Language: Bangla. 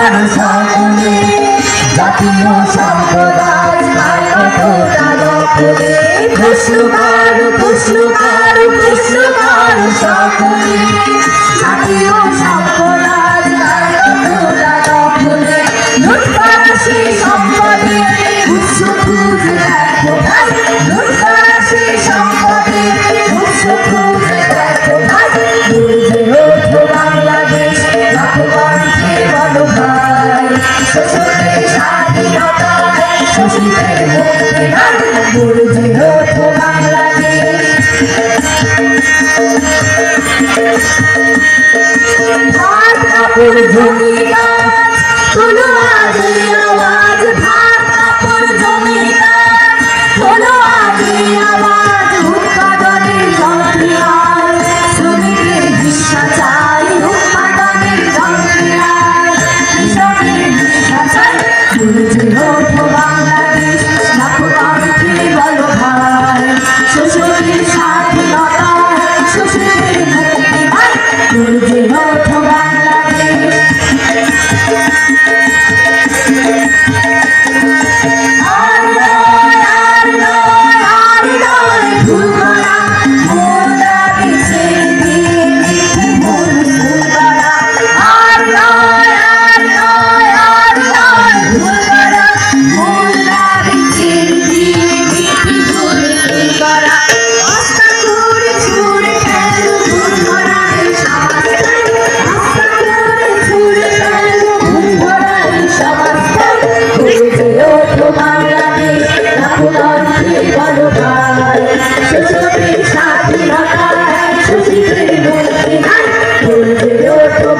সকলে জাতীয় সম্প্রদায় কতটা দখলে প্রশ্ন কর সকলে জাতীয় সম্প্রদায় কতটা দখলে লুটপাটাশি সম্পদে উৎস খুঁজে দেখো ভাই লুটপাটাশি সম্পদে উৎস খুঁজে দেখো ভাই বুঝে ওঠো বাংলাদেশ লাখো কণ্ঠে বলো ভাই শোষণের স্বাধীনতা শোষিতের মুক্তি নাই বুঝে ওঠো বাংলাদেশ ভাত কাপড় জমি গাছ তোলো আজ আওয়াজ ভাত কাপড় জমি গাছ তোলো আজ আওয়াজ উৎপাদনের যন্ত্রীয় শ্রমিকের ভিক্ষা চাই উৎপাদনের যন্ত্রীয় কৃষকের ভিক্ষা চাই বুঝে ওঠো বাংলাদেশ লাখো কণ্ঠে বলো ভাই শোষণের স্বাধীনতা শোষণের মুক্তি নাই বুঝে ওঠো বাংলাদেশ আর নয় ভুল করা মূল দাবি ছেড়ে দিয়ে মূল ভুল করা আর নয় ভুল করা মূল দাবি ছেড়ে দিয়ে ভুল করা আস্থা করে ছুড়ে ফেলো ভুল করার সমাজটাই আস্থা করে ছুড়ে ফেলো ভুল করার সমাজটাই বুঝে ওঠো বাংলাদেশ লাখো কণ্ঠে বলো ভাই শোষণের স্বাধীনতা শোষিতের মুক্তি নাই বুঝে ওঠো